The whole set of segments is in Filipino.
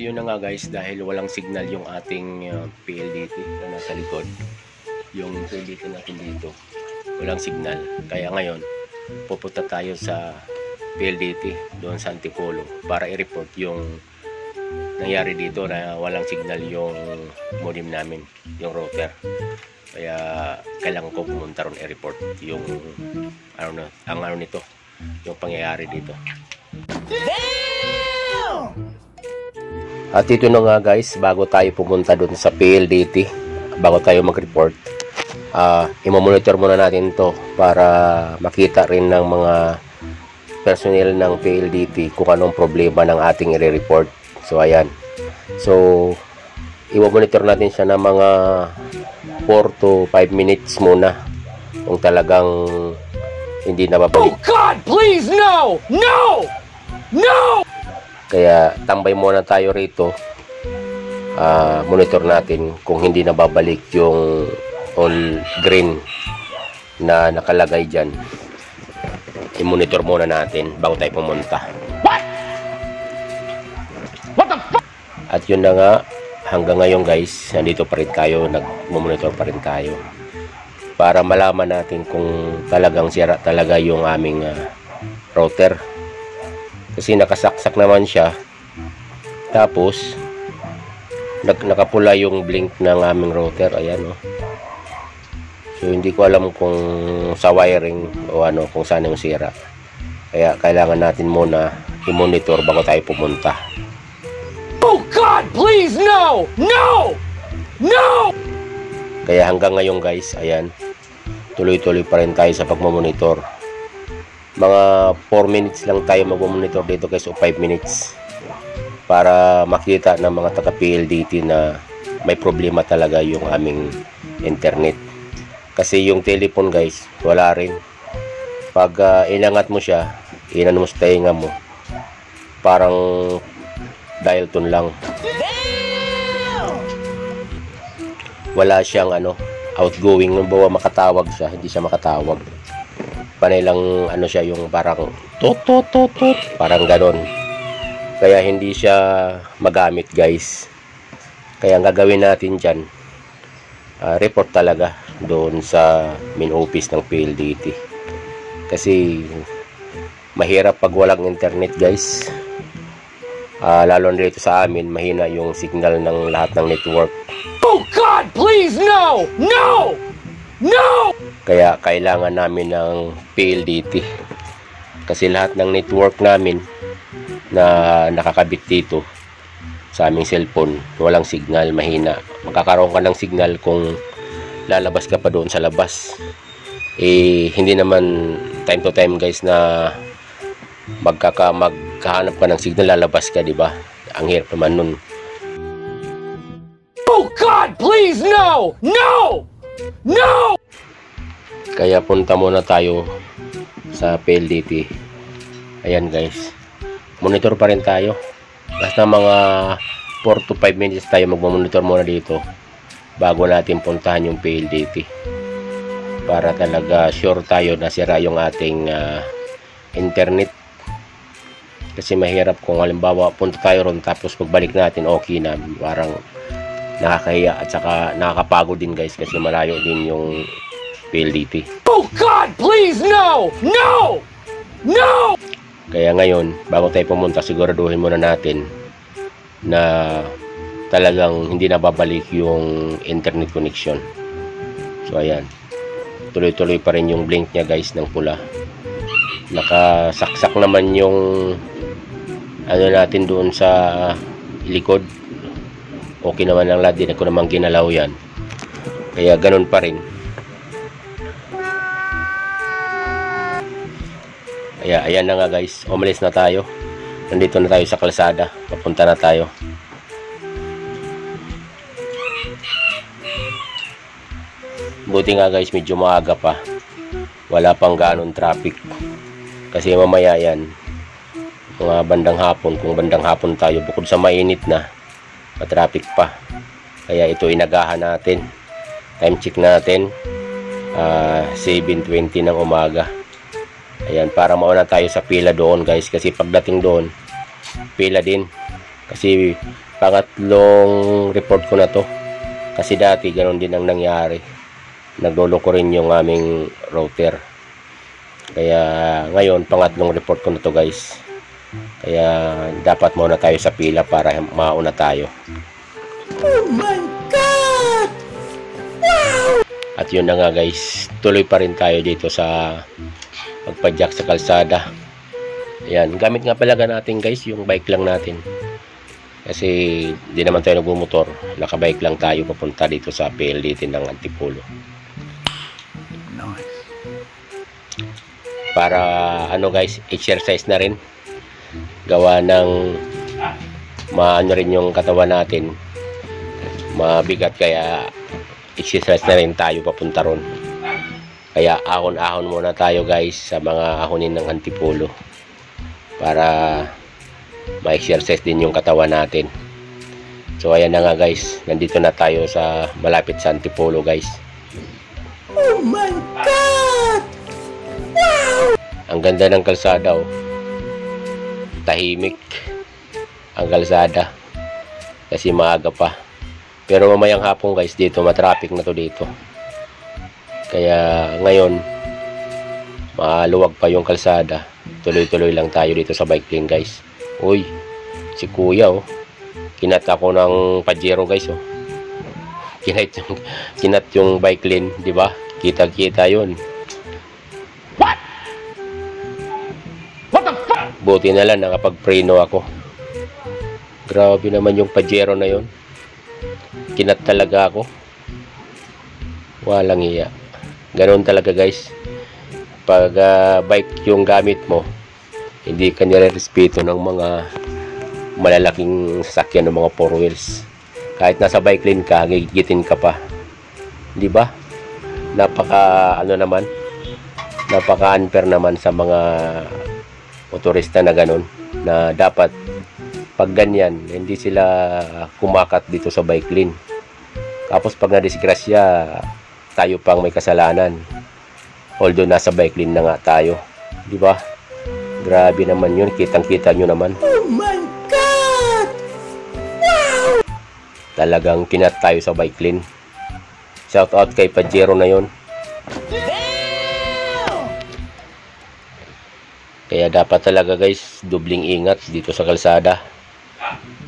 yun na nga guys, dahil walang signal yung ating PLDT na nasa likod, yung PLDT natin dito walang signal, kaya ngayon pupunta tayo sa PLDT doon sa Antipolo para i-report yung nangyari dito na walang signal yung modem namin, yung router. Kaya kailangan ko pumunta ron i-report yung ang nito, yung pangyayari dito. At ito na nga guys, bago tayo pumunta doon sa PLDT, bago tayo mag-report, i-monitor muna natin to para makita rin ng mga personnel ng PLDT kung anong problema ng ating i-report. So ayan, so i-monitor natin siya ng mga 4 to 5 minutes muna kung talagang hindi na babalik. Oh God, please no! No! No! Kaya tambay muna tayo rito, monitor natin kung hindi na babalik yung all green na nakalagay dyan. I-monitor muna natin bago tayo pumunta. What the fuck? At yun na nga, hanggang ngayon guys, nandito pa rin tayo, nag-monitor pa rin tayo para malaman natin kung talagang sira talaga yung aming router. Kasi nakasaksak naman siya, tapos nakapula yung blink ng aming router. Ayan, oh. So hindi ko alam kung sa wiring o kung saan yung sira, kaya kailangan natin muna i-monitor bago tayo pumunta. Oh God, please no! No! No! Kaya hanggang ngayon guys, ayan, tuloy-tuloy pa rin tayo sa pagmamonitor. Mga 4 minutes lang tayo mag-monitor dito guys, o 5 minutes, para makita ng mga taga-PLDT na may problema talaga yung aming internet. Kasi yung telephone guys, wala rin. Pag inangat mo siya, inano mo sa tainga mo, parang dial tone lang. Wala siyang outgoing. Nung bawa makatawag siya, hindi siya makatawag. Panay lang siya, yung parang tot, parang ganon. Kaya hindi siya magamit guys. Kaya ang gagawin natin dyan, report talaga doon sa main office ng PLDT. Kasi mahirap pag walang internet guys. Lalo na dito sa amin, mahina yung signal ng lahat ng network. Oh God, please no! No! No! Kaya kailangan namin ng PLDT. Kasi lahat ng network namin na nakakabit dito sa aming cellphone, walang signal, mahina. Magkakaroon ka ng signal kung lalabas ka pa doon sa labas. Hindi naman time to time guys na magkahanap ka ng signal, lalabas ka, di ba? Ang hirap naman nun. Oh God, please no! No! No! Kaya punta muna tayo sa PLDT. Ayan guys, monitor pa rin tayo. Basta mga 4 to 5 minutes tayo magmamonitor muna dito bago natin puntahan yung PLDT, para talaga sure tayo na sira yung ating internet. Kasi mahirap kung halimbawa punta tayo ron tapos pagbalik natin okay na, parang nakakahiya at saka nakakapagod din guys, kasi malayo din yung PLDT. Oh God, please no! No! No! Kaya ngayon, bago tayo pumunta, siguraduhin muna natin na talagang hindi na babalik yung internet connection. So ayan, tuloy-tuloy pa rin yung blink niya guys ng pula. Nakasaksak naman yung natin doon sa likod. Okay naman lang lahat, din ako naman ginalaw yan, kaya ganun pa rin. Kaya ayan na nga guys, umalis na tayo. Nandito na tayo sa kalsada, papunta na tayo. Buti nga guys, medyo maaga pa, wala pang ganon traffic. Kasi mamaya yan, mga bandang hapon, kung bandang hapon tayo, bukod sa mainit na, matraffic pa. Kaya ito inagahan natin. Time check natin 7:20 ng umaga. Ayan, para mauna tayo sa pila doon guys, kasi pagdating doon pila din. Kasi pangatlong report ko na to. Kasi dati ganoon din ang nangyari. Nagloloko rin yung aming router. Kaya ngayon pangatlong report ko na to guys. Kaya dapat muna tayo sa pila para mauna tayo. Oh my God! Wow! At yun na nga guys, tuloy pa rin tayo dito sa magpa-jack sa kalsada. Ayan, gamit nga palaga natin guys yung bike lang natin. Kasi di naman tayo nagmumotor, nakabike lang tayo papunta dito sa PLDT ng Antipolo. Nice. Para ano guys, exercise na rin. Gawa ng maano rin yung katawan natin. Mabigat, kaya exercise na rin tayo papunta ron. Kaya ahon-ahon muna tayo guys sa mga ahonin ng Antipolo. Para ma-exercise din yung katawan natin. So ayan na nga guys, nandito na tayo sa malapit sa Antipolo guys. Oh my God! Wow! Ang ganda ng kalsada oh. Tahimik ang kalsada kasi maaga pa. Pero mamayang hapon guys, dito matraffic na to dito. Kaya ngayon maluwag pa yung kalsada. Tuloy-tuloy lang tayo dito sa bike lane guys. Uy, si kuya oh. Kinat ako ng Pajero guys oh. Kinat yung bike lane, di ba? Kita-kita yun. What? What the fuck? Buti na lang nakapag-preno ako. Grabe naman yung Pajero na yun. Kinat talaga ako. Walang iya. Ganoon talaga guys. Pag bike yung gamit mo, hindi ka nire-respeto ng mga malalaking sasakyan ng mga 4 wheels. Kahit nasa bike lane ka, gigitin ka pa. Di ba? Napaka unfair naman sa mga motorista na ganun, na dapat pag ganyan hindi sila kumakat dito sa bike lane. Tapos pag nadisgrasya, tayo pang may kasalanan. Although nasa bike lane na nga tayo, di ba? Grabe naman yun, kitang-kita nyo naman. Oh my God! Wow! Talagang kinat tayo sa bike lane. Shout out kay Pajero na yun. Kaya dapat talaga guys, dubling ingat dito sa kalsada.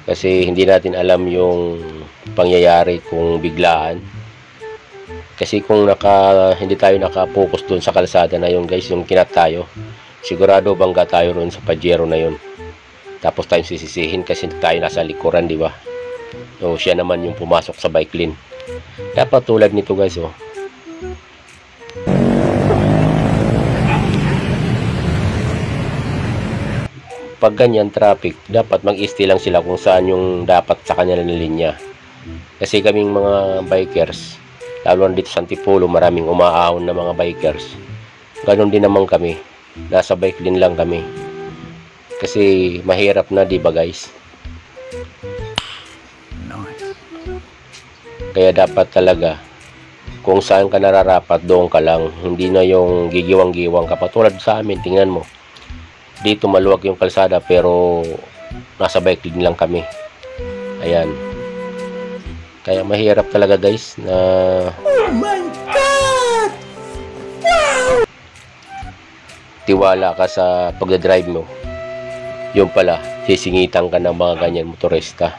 Kasi hindi natin alam yung pangyayari kung biglaan. Kasi kung hindi tayo nakapokus doon sa kalsada na yun guys, yung kinat tayo, sigurado bangga tayo ron sa Pajero na yun. Tapos tayo sisisihin kasi tayo nasa likuran, di ba? So siya naman yung pumasok sa bike lane. Dapat tulad nito guys oh. Pag ganyan traffic, dapat mag-stay lang sila kung saan yung dapat sa kanila na linya. Kasi kaming mga bikers, lalo na dito sa Antipolo, maraming umaahon na mga bikers. Ganon din naman kami. Nasa bike lane lang kami. Kasi mahirap na, di ba guys? Nice. Kaya dapat talaga, kung saan ka nararapat, doon ka lang. Hindi na yung gigiwang-giwang ka. Patulad sa amin, tingnan mo. Dito maluwag yung kalsada pero nasa bike lane lang kami. Ayan. Kaya mahirap talaga guys na Oh my God! Wow! tiwala ka sa pagdadrive mo. Yung pala, sisingitan ka ng mga ganyan motorista.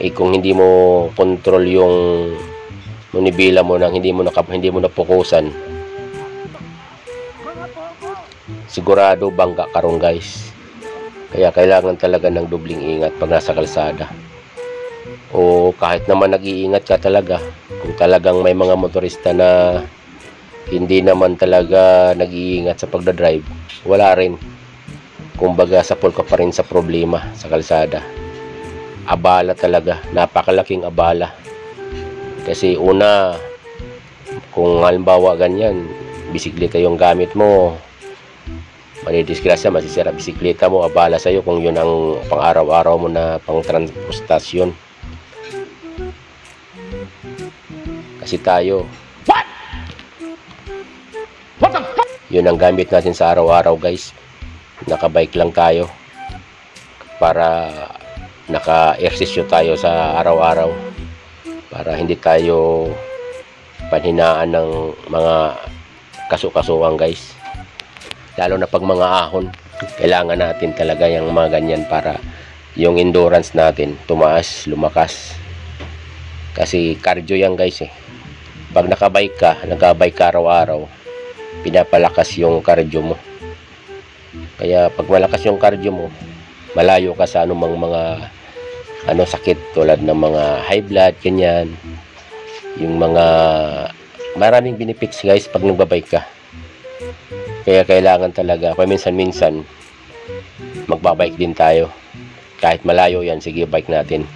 Eh kung hindi mo control yung manibela mo nang hindi mo napukusan, sigurado bangga ka ron guys. Kaya kailangan talaga ng dubling ingat pag nasa kalsada. O kahit naman nag-iingat ka talaga, kung talagang may mga motorista na hindi naman talaga nag-iingat sa pagdadrive, wala rin. Kumbaga sapol ka pa rin sa problema sa kalsada. Abala talaga, napakalaking abala. Kasi una, kung halimbawa ganyan, bisikleta yung gamit mo, manidisgrasya, masisira bisikleta mo, abala sa'yo kung yun ang pang-araw-araw mo na pang-transportasyon. Kasi tayo, What the fuck? yun ang gamit natin sa araw-araw guys. Nakabike lang tayo para naka-ehersisyo tayo sa araw-araw para hindi tayo panhinaan ng mga kaso-kasuhan guys. Lalo na pag mga ahon, kailangan natin talaga yung mga ganyan para yung endurance natin tumaas, lumakas. Kasi cardio yan guys eh. Pag nagka-bike ka araw-araw, pinapalakas yung cardio mo. Kaya pag malakas yung cardio mo, malayo ka sa anumang mga sakit tulad ng mga high blood, ganyan. Yung mga maraming benefits guys pag nagbabike ka. Kaya kailangan talaga, kaya minsan-minsan magbabike din tayo. Kahit malayo yan, sige bike natin.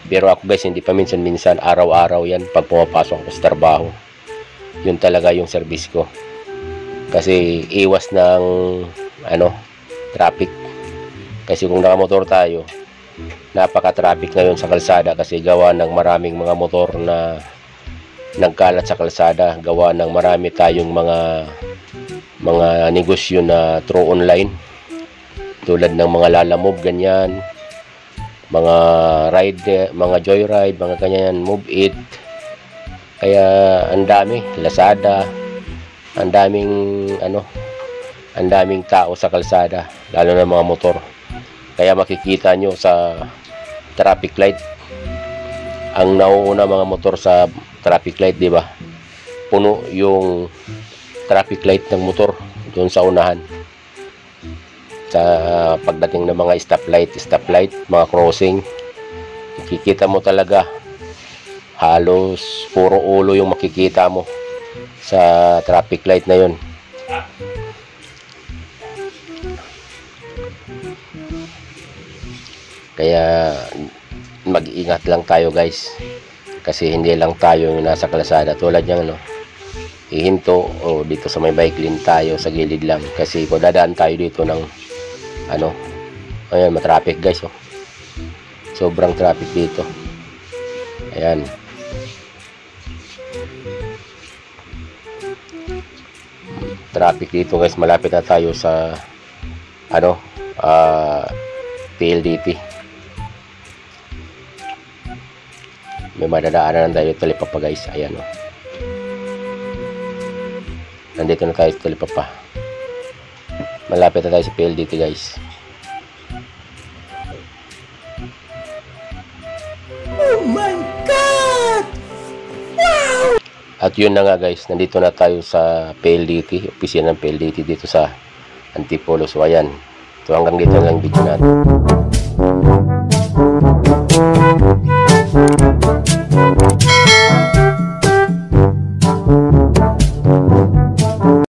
Pero ako guys, hindi pa minsan-minsan, araw-araw yan pag pumapasok ako sa trabaho. Yun talaga yung service ko. Kasi iwas ng traffic. Kasi kung nakamotor tayo, napaka-traffic ngayon sa kalsada kasi gawa ng maraming mga motor na nagkalat sa kalsada, gawa ng marami tayong mga negosyo na through online tulad ng mga lalamove, ganyan, mga ride, mga joyride, mga ganyan, move it. Kaya ang dami, Lazada, ang daming tao sa kalsada, lalo na mga motor. Kaya makikita nyo sa traffic light, ang nauuna mga motor sa traffic light, di ba? Puno yung traffic light ng motor doon sa unahan. Sa pagdating ng mga stoplight, mga crossing, makikita mo talaga halos puro ulo yung makikita mo sa traffic light na yun. Kaya mag-ingat lang tayo guys, kasi hindi lang tayo yung nasa kalsada tulad niyang ihinto o dito sa may bike lane tayo sa gilid lang, kasi kung dadaan tayo dito ng ayan, matraffic guys, sobrang traffic dito. Ayan, traffic dito guys, malapit na tayo sa PLDT. May madadaanan tayo Talipapa guys. Ayan nandito na tayo sa Talipapa, malapit na tayo sa PLDT guys. Oh my God! Wow! At yun na nga guys, nandito na tayo sa PLDT, opisina ng PLDT dito sa Antipolo. So ayan, so hanggang dito lang video natin.